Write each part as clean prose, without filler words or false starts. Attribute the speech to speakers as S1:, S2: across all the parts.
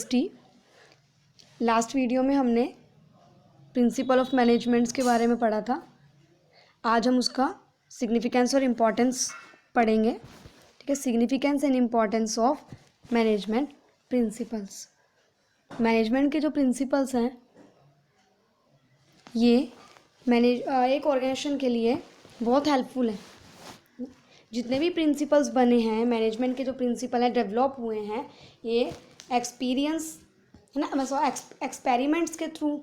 S1: GST। Last video में हमने principle of managements के बारे में पढ़ा था। आज हम उसका सिग्निफिकेंस और इम्पॉर्टेंस पढ़ेंगे। ठीक है, significance and importance of management principles. Management के जो प्रिंसिपल्स हैं ये एक ऑर्गेनाइजेशन के लिए बहुत हेल्पफुल है। जितने भी प्रिंसिपल्स बने हैं, मैनेजमेंट के जो प्रिंसिपल हैं डेवलप हुए हैं, ये एक्सपीरियंस है ना, एक्सपेरिमेंट्स के थ्रू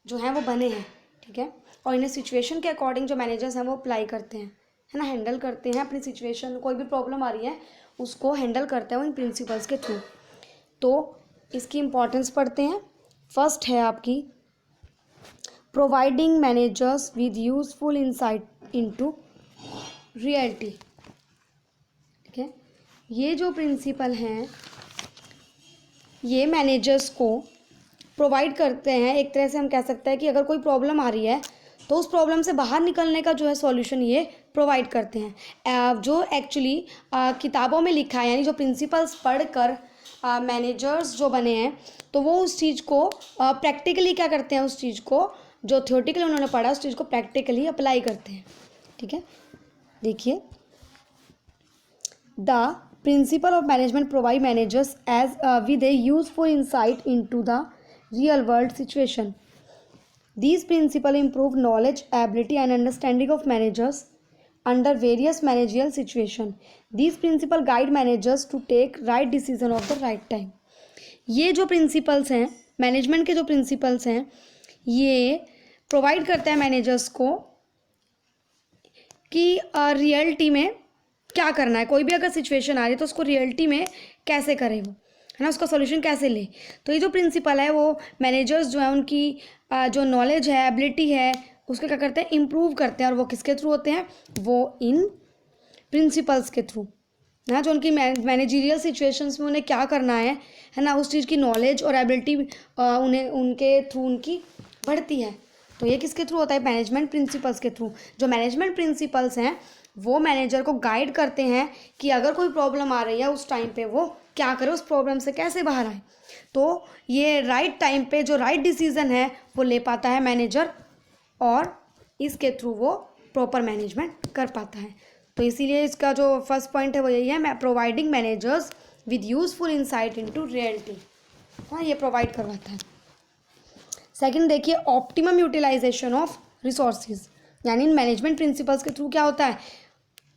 S1: जो हैं वो बने हैं। ठीक है, और इन्हें सिचुएशन के अकॉर्डिंग जो मैनेजर्स हैं वो अप्लाई करते हैं, है ना, हैंडल करते हैं अपनी सिचुएशन। कोई भी प्रॉब्लम आ रही है उसको हैंडल करते हैं वो इन प्रिंसिपल्स के थ्रू। तो इसकी इम्पोर्टेंस पढ़ते हैं। फर्स्ट है आपकी providing managers with useful insight into reality. ठीक है, ये जो प्रिंसिपल हैं ये मैनेजर्स को प्रोवाइड करते हैं। एक तरह से हम कह सकते हैं कि अगर कोई प्रॉब्लम आ रही है तो उस प्रॉब्लम से बाहर निकलने का जो है सॉल्यूशन ये प्रोवाइड करते हैं। जो एक्चुअली किताबों में लिखा है, यानी जो प्रिंसिपल्स पढ़कर मैनेजर्स जो बने हैं तो वो उस चीज़ को प्रैक्टिकली क्या करते हैं, उस चीज़ को जो थ्योरेटिकली उन्होंने पढ़ा उस चीज़ को प्रैक्टिकली अप्लाई करते हैं। ठीक है, देखिए, the principle of management provide managers edge with a useful insight into the real world situation. These principles improve knowledge, ability and understanding of managers under various managerial situations. These principles guide managers to take right decision of the right time. ये जो principles हैं, management के जो principles हैं, ये provide करते हैं managers को कि रियलिटी में क्या करना है। कोई भी अगर सिचुएशन आ रही है तो उसको रियलिटी में कैसे करें वो, है ना, उसका सॉल्यूशन कैसे ले। तो ये जो प्रिंसिपल है वो मैनेजर्स जो है उनकी जो नॉलेज है, एबिलिटी है, उसको क्या करते हैं, इम्प्रूव करते हैं। और वो किसके थ्रू होते हैं, वो इन प्रिंसिपल्स के थ्रू, ना, जो उनकी मैनेजरियल सिचुएशंस में उन्हें क्या करना है ना, उस चीज़ की नॉलेज और एबिलिटी उन्हें उनके थ्रू उनकी बढ़ती है। तो ये किसके थ्रू होता है, मैनेजमेंट प्रिंसिपल्स के थ्रू। जो मैनेजमेंट प्रिंसिपल्स हैं वो मैनेजर को गाइड करते हैं कि अगर कोई प्रॉब्लम आ रही है उस टाइम पे वो क्या करे, उस प्रॉब्लम से कैसे बाहर आए। तो ये राइट टाइम पे जो राइट डिसीजन है वो ले पाता है मैनेजर, और इसके थ्रू वो प्रॉपर मैनेजमेंट कर पाता है। तो इसीलिए इसका जो फर्स्ट पॉइंट है वो यही है, providing managers with useful insight into reality. हाँ, ये प्रोवाइड करवाता है। सेकंड देखिए, ऑप्टिमम यूटिलाइजेशन ऑफ रिसोर्सेज। यानी इन मैनेजमेंट प्रिंसिपल्स के थ्रू क्या होता है,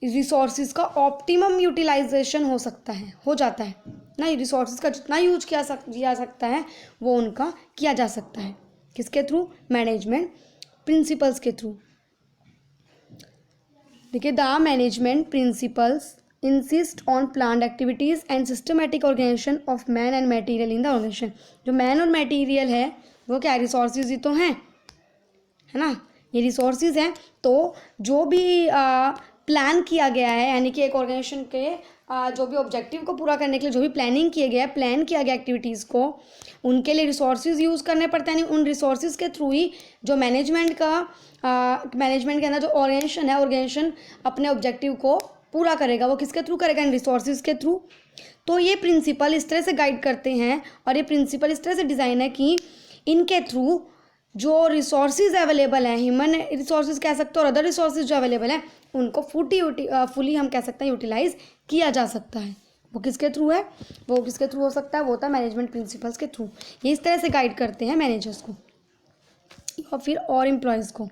S1: रिसोर्सेज का ऑप्टिमम यूटिलाइजेशन हो सकता है, हो जाता है ना। रिसोर्सेज का जितना यूज किया जा सकता है वो उनका किया जा सकता है। किसके थ्रू, मैनेजमेंट प्रिंसिपल्स के थ्रू। देखिए, the management principles insist on planned activities and systematic organisation of man and material in the organisation. जो मैन और मटेरियल है वो क्या, रिसोर्सेज ही तो हैं, है ना, ये रिसोर्सेज हैं। तो जो भी प्लान किया गया है, यानी कि एक ऑर्गेनाइजेशन के जो भी ऑब्जेक्टिव को पूरा करने के लिए जो भी प्लानिंग किया गया है, प्लान किया गया एक्टिविटीज़ को, उनके लिए रिसोर्सेज यूज़ करने पड़ते हैं। यानी उन रिसोर्सेज के थ्रू ही जो मैनेजमेंट के अंदर जो ऑर्गेनाइजेशन है, ऑर्गेनाइजेशन अपने ऑब्जेक्टिव को पूरा करेगा। वो किसके थ्रू करेगा, इन रिसोर्सेज के थ्रू। तो ये प्रिंसिपल इस तरह से गाइड करते हैं, और ये प्रिंसिपल इस तरह से डिज़ाइन है कि इनके थ्रू जो रिसोर्सेज अवेलेबल हैं, ह्यूमन रिसोर्सेज कह सकते हो, और अदर रिसोर्सेज जो अवेलेबल हैं उनको फुली हम कह सकते हैं यूटिलाइज किया जा सकता है। वो किसके थ्रू है, वो किसके थ्रू हो सकता है, वो होता है मैनेजमेंट प्रिंसिपल्स के थ्रू। ये इस तरह से गाइड करते हैं मैनेजर्स को और फिर और एम्प्लॉयज़ को।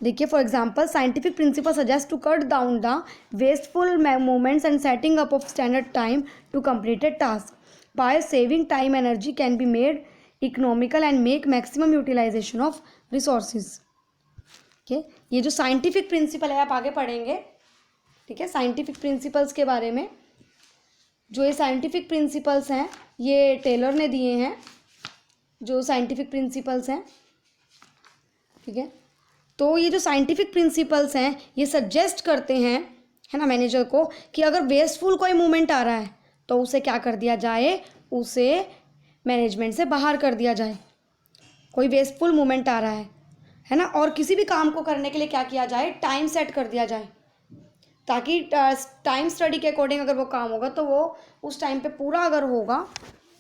S1: देखिए, for example, scientific principle suggest to cut down the wasteful movements and setting up of standard time to completed task by saving time energy can be made economical and make maximum utilisation of resources. ठीक है, ये जो scientific principle है आप आगे पढ़ेंगे। ठीक है, साइंटिफिक प्रिंसिपल्स के बारे में, जो ये साइंटिफिक प्रिंसिपल्स हैं ये टेलर ने दिए हैं, जो साइंटिफिक प्रिंसिपल्स हैं। ठीक है, तो ये जो साइंटिफिक प्रिंसिपल्स हैं ये सजेस्ट करते हैं, है ना, मैनेजर को कि अगर वेस्टफुल कोई मूवमेंट आ रहा है तो उसे क्या कर दिया जाए, उसे मैनेजमेंट से बाहर कर दिया जाए। कोई वेस्टफुल मूवमेंट आ रहा है ना, और किसी भी काम को करने के लिए क्या किया जाए, टाइम सेट कर दिया जाए, ताकि टाइम स्टडी के अकॉर्डिंग अगर वो काम होगा तो वो उस टाइम पे पूरा अगर होगा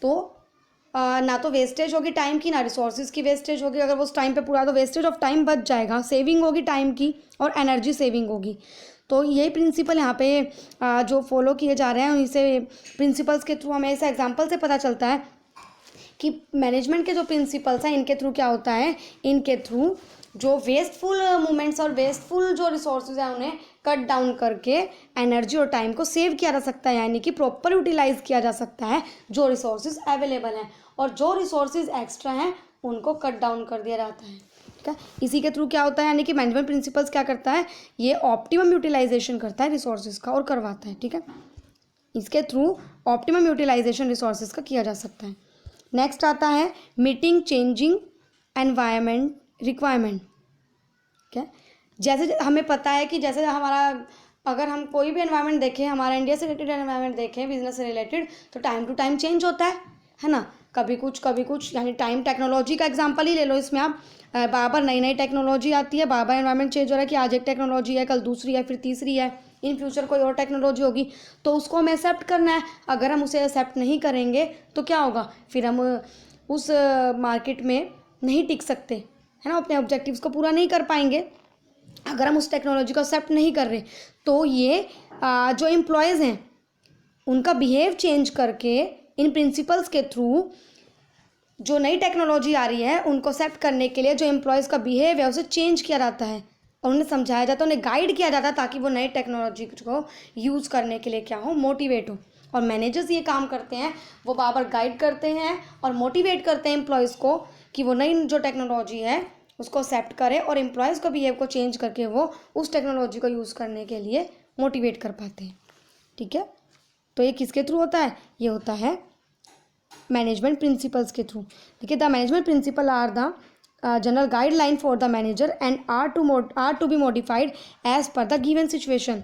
S1: तो ना तो वेस्टेज होगी टाइम की, ना रिसोर्सेज की वेस्टेज होगी। अगर वो उस टाइम पे पूरा, तो वेस्टेज ऑफ टाइम बच जाएगा, सेविंग होगी टाइम की और एनर्जी सेविंग होगी। तो यही प्रिंसिपल यहाँ पे जो फॉलो किए जा रहे हैं, इसे प्रिंसिपल्स के थ्रू हमें ऐसे एग्जाम्पल से पता चलता है कि मैनेजमेंट के जो प्रिंसिपल्स हैं इनके थ्रू क्या होता है, इनके थ्रू जो वेस्टफुल मूवमेंट्स और वेस्टफुल जो रिसोर्सेज हैं उन्हें कट डाउन करके एनर्जी और टाइम को सेव किया जा सकता है, यानी कि प्रॉपर यूटिलाइज किया जा सकता है जो रिसोर्सेज अवेलेबल हैं, और जो रिसोर्सेज एक्स्ट्रा हैं उनको कट डाउन कर दिया जाता है। ठीक है, इसी के थ्रू क्या होता है, यानी कि मैनेजमेंट प्रिंसिपल्स क्या करता है, ये ऑप्टिमम यूटिलाइजेशन करता है रिसोर्सेज का और करवाता है। ठीक है, इसके थ्रू ऑप्टिमम यूटिलाइजेशन रिसोर्सेज का किया जा सकता है। नेक्स्ट आता है मीटिंग चेंजिंग एनवायरनमेंट रिक्वायरमेंट। ठीक है, जैसे हमें पता है कि जैसे हमारा, अगर हम कोई भी एनवायरनमेंट देखें, हमारा इंडिया से रिलेटेड एनवायरनमेंट देखें, बिजनेस से रिलेटेड, तो टाइम टू टाइम चेंज होता है ना, कभी कुछ, यानी टाइम टेक्नोलॉजी का एग्जांपल ही ले लो, इसमें आप बार बार नई नई टेक्नोलॉजी आती है, बार बार एनवायरनमेंट चेंज हो रहा है कि आज एक टेक्नोलॉजी है, कल दूसरी है, फिर तीसरी है, इन फ्यूचर कोई और टेक्नोलॉजी होगी, तो उसको हमें एक्सेप्ट करना है। अगर हम उसे एक्सेप्ट नहीं करेंगे तो क्या होगा, फिर हम उस मार्केट में नहीं टिक सकते, है ना, अपने ऑब्जेक्टिव्स को पूरा नहीं कर पाएंगे अगर हम उस टेक्नोलॉजी को एक्सेप्ट नहीं कर रहे। तो ये जो एम्प्लॉयज़ हैं उनका बिहेव चेंज करके इन प्रिंसिपल्स के थ्रू जो नई टेक्नोलॉजी आ रही है उनको एक्सेप्ट करने के लिए जो एम्प्लॉयज़ का बिहेव है उसे चेंज किया जाता है और उन्हें समझाया जाता है, उन्हें गाइड किया जाता है, ताकि वो नई टेक्नोलॉजी को यूज़ करने के लिए क्या हो, मोटिवेट हो। और मैनेजर्स ये काम करते हैं, वो बार बार गाइड करते हैं और मोटिवेट करते हैं एम्प्लॉयज़ को कि वो नई जो टेक्नोलॉजी है उसको एक्सेप्ट करें, और एम्प्लॉयज़ को बिहेव को चेंज करके वो उस टेक्नोलॉजी को यूज़ करने के लिए मोटिवेट कर पाते हैं। ठीक है, तो ये किसके थ्रू होता है, ये होता है मैनेजमेंट प्रिंसिपल्स के थ्रू। देखिए, the management principle are the general guideline for the manager and are to be modified as per the given situation.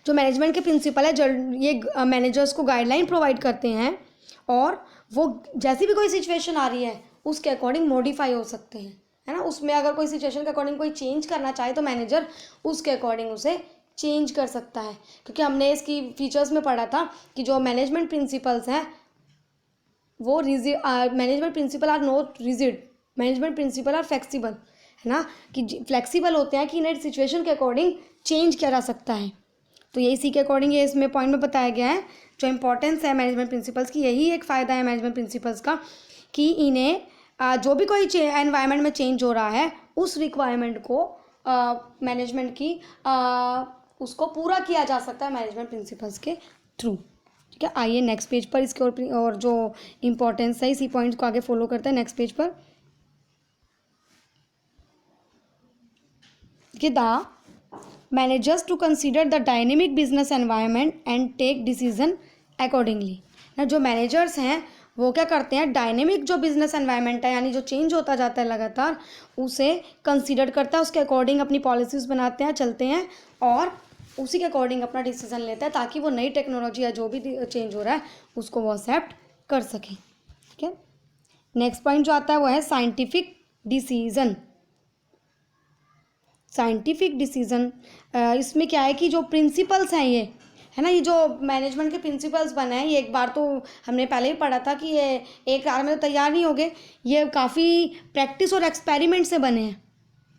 S1: जो मैनेजमेंट के प्रिंसिपल है, ये मैनेजर्स को गाइडलाइन प्रोवाइड करते हैं और वो जैसी भी कोई सिचुएशन आ रही है उसके अकॉर्डिंग मॉडिफाई हो सकते हैं, है ना। उसमें अगर कोई सिचुएशन के अकॉर्डिंग कोई चेंज करना चाहे तो मैनेजर उसके अकॉर्डिंग उसे चेंज कर सकता है, क्योंकि हमने इसकी फीचर्स में पढ़ा था कि जो मैनेजमेंट प्रिंसिपल्स हैं वो management principle are not rigid, management principle are flexible, है ना, कि फ्लेक्सिबल होते हैं कि नेट सिचुएशन के अकॉर्डिंग चेंज किया जा सकता है। तो यही इसी के अकॉर्डिंग ये इसमें पॉइंट में बताया गया है। जो इंपॉर्टेंस है मैनेजमेंट प्रिंसिपल्स की, यही एक फ़ायदा है मैनेजमेंट प्रिंसिपल्स का कि इन्हें जो भी कोई एनवायरनमेंट में चेंज हो रहा है उस रिक्वायरमेंट को मैनेजमेंट की उसको पूरा किया जा सकता है मैनेजमेंट प्रिंसिपल्स के थ्रू। ठीक है, आइए नेक्स्ट पेज पर इसके और जो इम्पोर्टेंस है इसी पॉइंट को आगे फॉलो करते हैं। नेक्स्ट पेज पर कि the managers to consider the dynamic business environment and take decision accordingly. जो मैनेजर्स हैं वो क्या करते हैं, डायनेमिक जो बिजनेस एनवायरनमेंट है यानी जो चेंज होता जाता है लगातार, उसे कंसीडर करता है, उसके अकॉर्डिंग अपनी पॉलिसीज़ बनाते हैं, चलते हैं और उसी के अकॉर्डिंग अपना डिसीजन लेता है, ताकि वो नई टेक्नोलॉजी या जो भी चेंज हो रहा है उसको वो एक्सेप्ट कर सके। ठीक है, नेक्स्ट पॉइंट जो आता है वो है साइंटिफिक डिसीजन। साइंटिफिक डिसीजन इसमें क्या है कि जो प्रिंसिपल्स हैं ये, है ना, ये जो मैनेजमेंट के प्रिंसिपल्स बने हैं, ये एक बार तो हमने पहले ही पढ़ा था कि ये एक बार में तो तैयार नहीं हो गए, ये काफ़ी प्रैक्टिस और एक्सपेरिमेंट से बने हैं।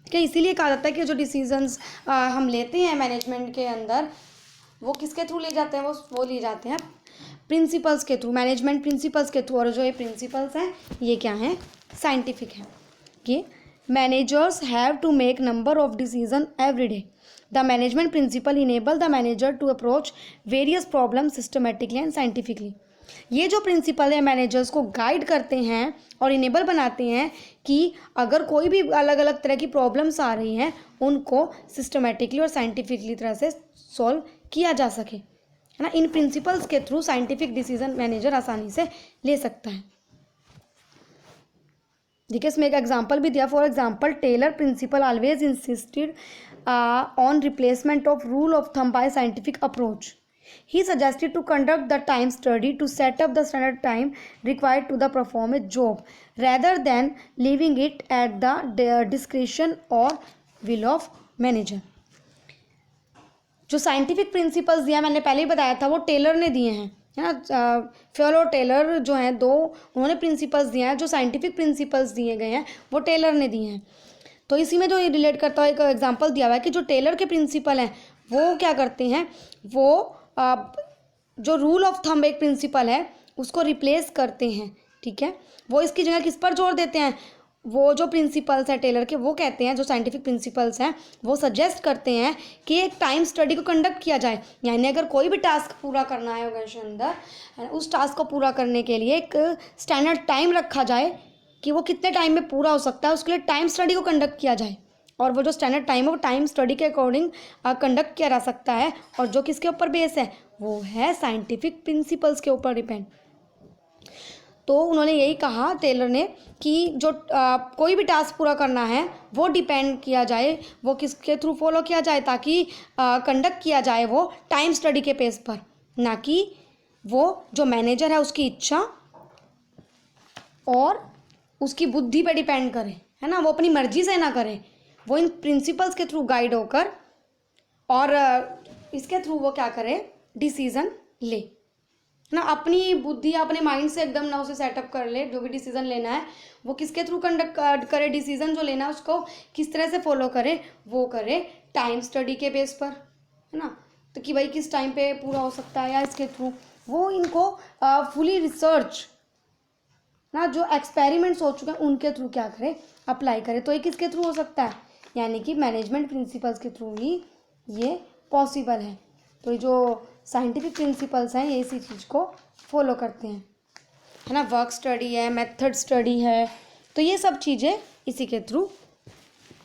S1: क्या इसीलिए कहा जाता है कि जो डिसीजंस हम लेते हैं मैनेजमेंट के अंदर वो किसके थ्रू ले जाते हैं, वो ले जाते हैं प्रिंसिपल्स के थ्रू, मैनेजमेंट प्रिंसिपल्स के थ्रू। और जो ये प्रिंसिपल्स हैं ये क्या हैं, साइंटिफिक हैं। कि managers have to make number of decision every day. The management principle enable the manager to approach various problem systematically and scientifically. ये जो प्रिंसिपल है मैनेजर्स को गाइड करते हैं और इनेबल बनाते हैं कि अगर कोई भी अलग अलग तरह की प्रॉब्लम्स आ रही हैं उनको सिस्टमेटिकली और साइंटिफिकली तरह से सॉल्व किया जा सके, है ना। इन प्रिंसिपल्स के थ्रू साइंटिफिक डिसीजन मैनेजर आसानी से ले सकता है। देखिए, इसमें एक एग्जाम्पल भी दिया। For example, Taylor principle always insisted on replacement of rule of thumb by scientific approach. He suggested to conduct the time study to set up the standard time required to perform a job rather than leaving it at the discretion or will of manager. जो scientific principles दिया मैंने पहले ही बताया था वो Taylor ने दिए हैं, है ना। फ्योल और टेलर जो हैं दो, उन्होंने प्रिंसिपल्स दिए हैं, जो साइंटिफिक प्रिंसिपल्स दिए गए हैं वो टेलर ने दिए हैं। तो इसी में जो ये रिलेट करता है, एक एग्जांपल दिया हुआ है कि जो टेलर के प्रिंसिपल हैं वो क्या करते हैं, वो जो रूल ऑफ थंब एक प्रिंसिपल है उसको रिप्लेस करते हैं, ठीक है। वो इसकी जगह किस पर जोर देते हैं, वो जो प्रिंसिपल्स हैं टेलर के, वो कहते हैं, जो साइंटिफिक प्रिंसिपल्स हैं वो सजेस्ट करते हैं कि एक टाइम स्टडी को कंडक्ट किया जाए। यानी अगर कोई भी टास्क पूरा करना है ऑर्गेनाइजेशन अंदर, उस टास्क को पूरा करने के लिए एक स्टैंडर्ड टाइम रखा जाए कि वो कितने टाइम में पूरा हो सकता है, उसके लिए टाइम स्टडी को कंडक्ट किया जाए। और वो जो स्टैंडर्ड टाइम है वो टाइम स्टडी के अकॉर्डिंग कंडक्ट किया जा सकता है, और जो किसके ऊपर बेस है, वो है साइंटिफिक प्रिंसिपल्स के ऊपर डिपेंड। तो उन्होंने यही कहा टेलर ने कि जो कोई भी टास्क पूरा करना है वो डिपेंड किया जाए, वो किसके थ्रू फॉलो किया जाए, ताकि कंडक्ट किया जाए वो टाइम स्टडी के बेस पर, ना कि वो जो मैनेजर है उसकी इच्छा और उसकी बुद्धि पे डिपेंड करे, है ना। वो अपनी मर्जी से ना करे, वो इन प्रिंसिपल्स के थ्रू गाइड होकर और इसके थ्रू वो क्या करे, डिसीजन ले ना। अपनी बुद्धि अपने माइंड से एकदम ना उसे सेटअप कर ले, जो भी डिसीजन लेना है वो किसके थ्रू कंडक्ट करे, डिसीजन जो लेना है उसको किस तरह से फॉलो करे, वो करे टाइम स्टडी के बेस पर, है ना। तो कि भाई किस टाइम पे पूरा हो सकता है, या इसके थ्रू वो इनको फुली रिसर्च ना, जो एक्सपेरिमेंट्स हो चुके हैं उनके थ्रू क्या करे, अप्लाई करे। तो ये किसके थ्रू हो सकता है, यानी कि मैनेजमेंट प्रिंसिपल्स के थ्रू ही ये पॉसिबल है। तो ये जो साइंटिफिक प्रिंसिपल्स हैं ये इसी चीज़ को फॉलो करते हैं, है ना। वर्क स्टडी है, मेथड स्टडी है, तो ये सब चीज़ें इसी के थ्रू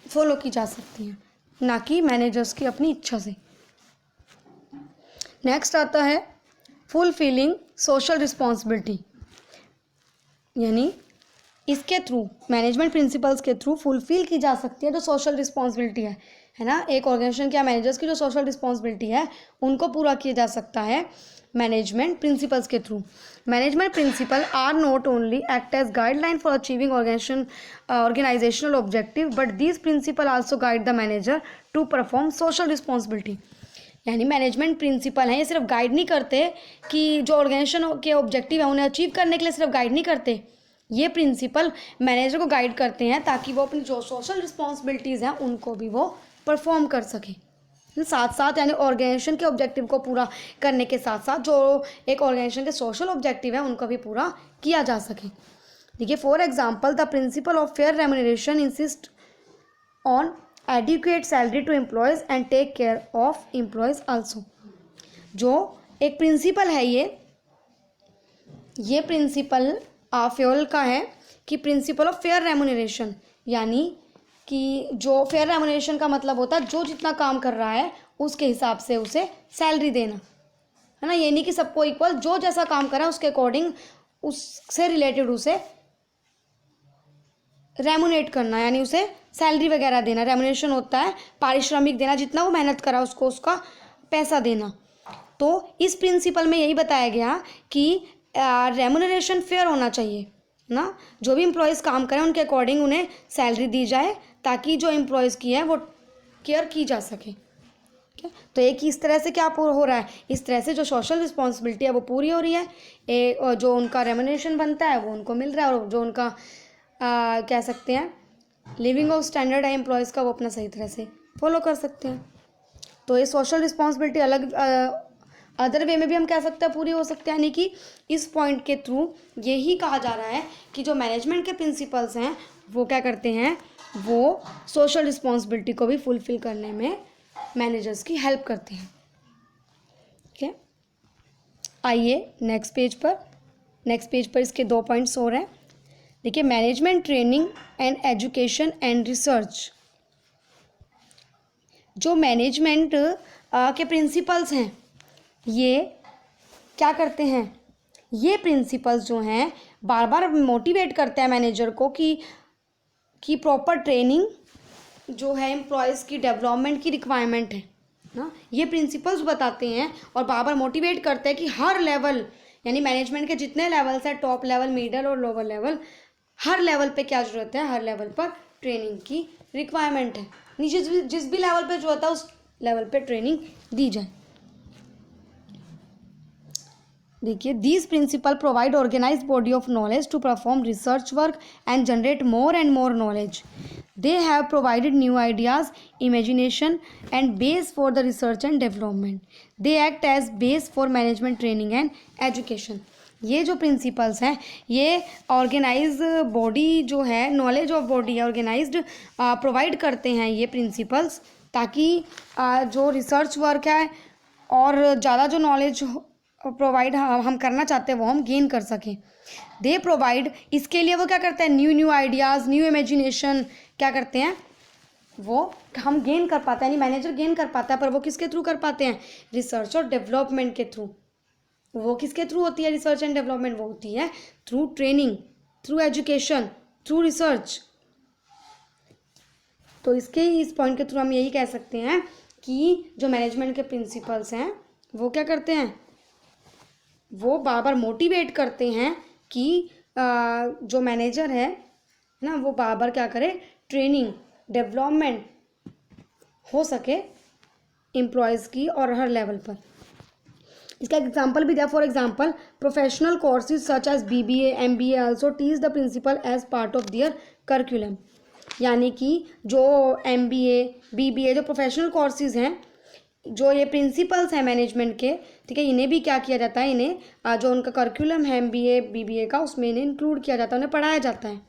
S1: फॉलो की जा सकती हैं, ना कि मैनेजर्स की अपनी इच्छा से। नेक्स्ट आता है फुलफिलिंग सोशल रिस्पॉन्सिबिलिटी, यानी इसके थ्रू मैनेजमेंट प्रिंसिपल्स के थ्रू फुलफिल की जा सकती है जो सोशल रिस्पॉन्सिबिलिटी है ना। एक ऑर्गेनाइजेशन के मैनेजर्स की जो सोशल रिस्पॉन्सिबिलिटी है उनको पूरा किया जा सकता है मैनेजमेंट प्रिंसिपल्स के through. Management principle are not only act as guideline for achieving organisational objective, but these principle also guide the manager to perform social responsibility. यानी मैनेजमेंट प्रिंसिपल हैं, ये सिर्फ गाइड नहीं करते कि जो ऑर्गेनाइजेशन के ऑब्जेक्टिव है उन्हें अचीव करने के लिए सिर्फ गाइड नहीं करते, ये प्रिंसिपल मैनेजर को गाइड करते हैं ताकि वो अपनी जो सोशल रिस्पॉन्सिबिलिटीज़ हैं उनको भी वो परफॉर्म कर सके साथ साथ। यानी ऑर्गेनाइजेशन के ऑब्जेक्टिव को पूरा करने के साथ साथ जो एक ऑर्गेनाइजेशन के सोशल ऑब्जेक्टिव है उनको भी पूरा किया जा सके। देखिए, for example the principle of fair remuneration insist on adequate salary to employees and take care of employees also. जो एक प्रिंसिपल है ये प्रिंसिपल फ्योल का है कि प्रिंसिपल ऑफ फेयर रेम्यूनरेशन, यानी कि जो फेयर रेम्यूनरेशन का मतलब होता है जो जितना काम कर रहा है उसके हिसाब से उसे सैलरी देना, है ना। ये नहीं कि सबको इक्वल, जो जैसा काम कर रहा है उसके अकॉर्डिंग उससे रिलेटेड उसे रेम्यूनेट करना, यानी उसे सैलरी वगैरह देना। रेम्यूनरेशन होता है पारिश्रमिक देना, जितना वो मेहनत करा उसको उसका पैसा देना। तो इस प्रिंसिपल में यही बताया गया कि रेम्यूनरेशन फेयर होना चाहिए ना, जो भी एम्प्लॉयज़ काम करें उनके अकॉर्डिंग उन्हें सैलरी दी जाए ताकि जो एम्प्लॉयज़ की है वो केयर की जा सके। तो एक इस तरह से क्या हो रहा है, इस तरह से जो सोशल रिस्पॉन्सिबिलिटी है वो पूरी हो रही है, और जो उनका रेम्यूनरेशन बनता है वो उनको मिल रहा है, और जो उनका कह सकते हैं लिविंग ऑफ स्टैंडर्ड है एम्प्लॉयज़ का वो अपना सही तरह से फॉलो कर सकते हैं। तो ये सोशल रिस्पॉन्सिबिलिटी अलग अदर वे में भी हम कह सकते हैं पूरी हो सकते हैं, यानी कि इस पॉइंट के थ्रू यही कहा जा रहा है कि जो मैनेजमेंट के प्रिंसिपल्स हैं वो क्या करते हैं, वो सोशल रिस्पॉन्सिबिलिटी को भी फुलफिल करने में मैनेजर्स की हेल्प करते हैं। ठीक है, आइए नेक्स्ट पेज पर इसके 2 पॉइंट्स और हैं। देखिए, management training and education and research. जो मैनेजमेंट के प्रिंसिपल्स हैं ये क्या करते हैं, ये प्रिंसिपल्स जो हैं बार बार मोटिवेट करते हैं मैनेजर को कि प्रॉपर ट्रेनिंग जो है एम्प्लॉयज़ की डेवलपमेंट की रिक्वायरमेंट है ना, ये प्रिंसिपल्स बताते हैं और बार बार मोटिवेट करते हैं कि हर लेवल, यानी मैनेजमेंट के जितने लेवल्स हैं, टॉप लेवल, मिडल और लोअर लेवल, हर लेवल पे क्या ज़रूरत है, हर लेवल पर ट्रेनिंग की रिक्वायरमेंट है। नीचे जिस भी लेवल पे जो होता है उस लेवल पे ट्रेनिंग दी जाए। देखिए, these principle provide organise body of knowledge to perform research work and generate more and more knowledge. They have provided new ideas, imagination and base for the research and development. They act as base for management training and education. ये जो principles हैं ये organise body जो है, knowledge of body organised provide करते हैं ये principles, ताकि जो रिसर्च वर्क है और ज़्यादा जो नॉलेज प्रोवाइड हम करना चाहते हैं वो हम गेन कर सकें. दे प्रोवाइड, इसके लिए वो क्या करते हैं, न्यू आइडियाज़, न्यू इमेजिनेशन क्या करते हैं, वो हम गेन कर पाते हैं, यानी मैनेजर गेन कर पाता है. पर वो किसके थ्रू कर पाते हैं, रिसर्च और डेवलपमेंट के थ्रू. वो किसके थ्रू होती है रिसर्च एंड डेवलपमेंट, वो होती है through training, through education, through research. तो इस पॉइंट के थ्रू हम यही कह सकते हैं कि जो मैनेजमेंट के प्रिंसिपल्स हैं वो क्या करते हैं, वो बार बार मोटिवेट करते हैं कि जो मैनेजर है ना वो बार बार क्या करे, ट्रेनिंग डेवलपमेंट हो सके एम्प्लॉयज़ की और हर लेवल पर. इसका एग्जांपल भी दिया. For example, professional courses such as BBA MBA also teach the principle as part of their curriculum. यानी कि जो MBA BBA जो प्रोफेशनल कोर्सेज हैं, जो ये प्रिंसिपल्स हैं मैनेजमेंट के, ठीक है, इन्हें भी क्या किया जाता है, इन्हें जो उनका करिकुलम है MBA BBA का उसमें इन्हें इंक्लूड किया जाता है, उन्हें पढ़ाया जाता है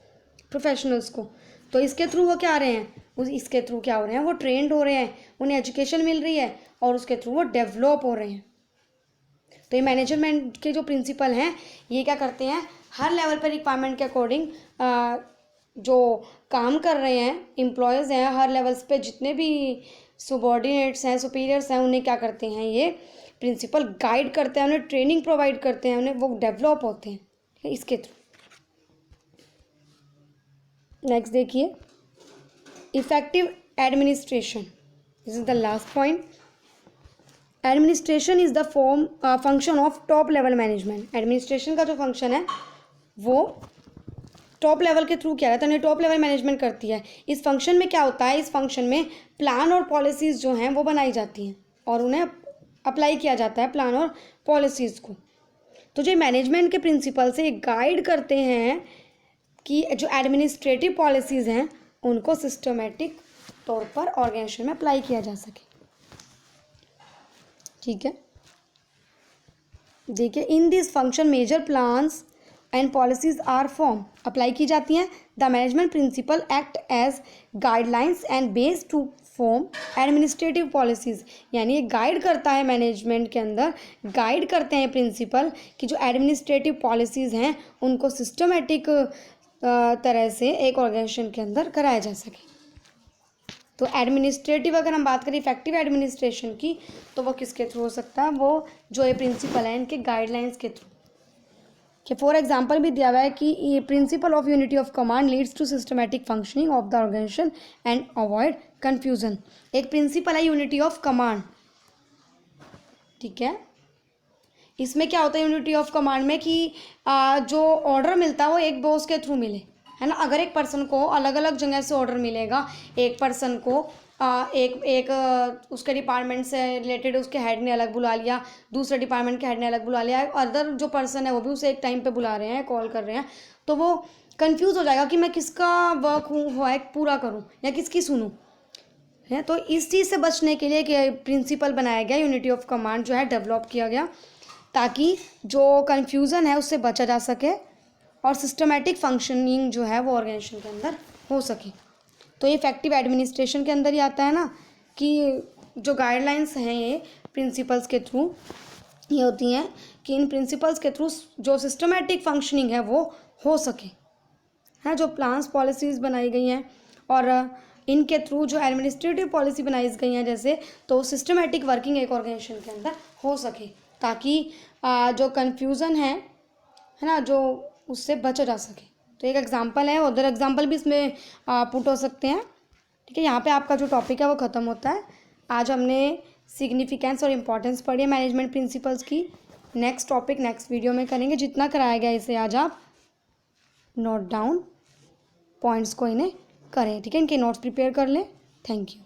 S1: प्रोफेशनल्स को. तो इसके थ्रू वो क्या आ रहे हैं, इसके थ्रू क्या हो रहे हैं, वो ट्रेंड हो रहे हैं, उन्हें एजुकेशन मिल रही है और उसके थ्रू वो डेवलप हो रहे हैं. तो ये मैनेजमेंट के जो प्रिंसिपल हैं ये क्या करते हैं, हर लेवल पर रिक्वायरमेंट के अकॉर्डिंग जो काम कर रहे हैं एम्प्लॉयज़ हैं हर लेवल्स पे, जितने भी सबॉर्डिनेट्स हैं, सुपीरियर्स हैं, उन्हें क्या करते हैं ये प्रिंसिपल गाइड करते हैं, उन्हें ट्रेनिंग प्रोवाइड करते हैं, उन्हें वो डेवलप होते हैं इसके थ्रू. नेक्स्ट देखिए, effective administration. This is the last point. Administration is the function of top level management. Administration का जो फंक्शन है वो टॉप लेवल के थ्रू किया जाता है, टॉप लेवल मैनेजमेंट करती है. इस फंक्शन में क्या होता है, इस फंक्शन में प्लान और पॉलिसीज़ जो हैं वो बनाई जाती हैं और उन्हें अप्लाई किया जाता है प्लान और पॉलिसीज़ को. तो जो मैनेजमेंट के प्रिंसिपल से गाइड करते हैं कि जो एडमिनिस्ट्रेटिव पॉलिसीज़ हैं उनको सिस्टमेटिक तौर पर ऑर्गेनाइजेशन में अप्लाई किया जा सके. ठीक है, देखिए, in this function major plans and policies are form, apply की जाती हैं. The management principle act as guidelines and base to form administrative policies. यानी ये गाइड करता है, मैनेजमेंट के अंदर गाइड करते हैं प्रिंसिपल कि जो एडमिनिस्ट्रेटिव पॉलिसीज़ हैं उनको सिस्टमेटिक तरह से एक ऑर्गेनाइजेशन के अंदर कराया जा सके. तो एडमिनिस्ट्रेटिव अगर हम बात करें इफेक्टिव एडमिनिस्ट्रेशन की, तो वो किसके थ्रू हो सकता है, वो जो ये प्रिंसिपल है इनके गाइडलाइंस के थ्रू. कि फॉर एग्जांपल भी दिया हुआ है कि ये principle of unity of command leads to systematic functioning of the organisation and avoid confusion. एक प्रिंसिपल है यूनिटी ऑफ कमांड. ठीक है, इसमें क्या होता है यूनिटी ऑफ कमांड में कि जो ऑर्डर मिलता है वो एक बॉस के थ्रू मिले, है ना. अगर एक पर्सन को अलग अलग जगह से ऑर्डर मिलेगा, एक पर्सन को एक उसके डिपार्टमेंट से रिलेटेड उसके हेड ने अलग बुला लिया, दूसरे डिपार्टमेंट के हेड ने अलग बुला लिया, अदर जो पर्सन है वो भी उसे एक टाइम पे बुला रहे हैं, कॉल कर रहे हैं, तो वो कंफ्यूज हो जाएगा कि मैं किसका वर्क हुआ पूरा करूं या किसकी सुनूं, है. तो इस चीज़ से बचने के लिए कि प्रिंसिपल बनाया गया, यूनिटी ऑफ कमांड जो है डेवलप किया गया, ताकि जो कन्फ्यूज़न है उससे बचा जा सके और सिस्टमेटिक फंक्शनिंग जो है वो ऑर्गेनाइजेशन के अंदर हो सके. तो ये इफेक्टिव एडमिनिस्ट्रेशन के अंदर ही आता है ना, कि जो गाइडलाइंस हैं ये प्रिंसिपल्स के थ्रू ये होती हैं कि इन प्रिंसिपल्स के थ्रू जो सिस्टमेटिक फंक्शनिंग है वो हो सके, है. जो प्लान्स पॉलिसीज़ बनाई गई हैं और इनके थ्रू जो एडमिनिस्ट्रेटिव पॉलिसी बनाई गई हैं जैसे, तो सिस्टमेटिक वर्किंग एक ऑर्गेनाइजेशन के अंदर हो सके, ताकि जो कन्फ्यूज़न है ना, जो उससे बचा जा सके. तो एक एग्जांपल है, उधर एग्जांपल भी इसमें पुट हो सकते हैं. ठीक है, यहाँ पे आपका जो टॉपिक है वो ख़त्म होता है. आज हमने सिग्निफिकेंस और इम्पोर्टेंस पढ़ी है मैनेजमेंट प्रिंसिपल्स की. नेक्स्ट टॉपिक नेक्स्ट वीडियो में करेंगे. जितना कराया गया इसे आज आप नोट डाउन पॉइंट्स को इन्हें करें. ठीक है, इनके नोट्स प्रिपेयर कर लें. Thank you.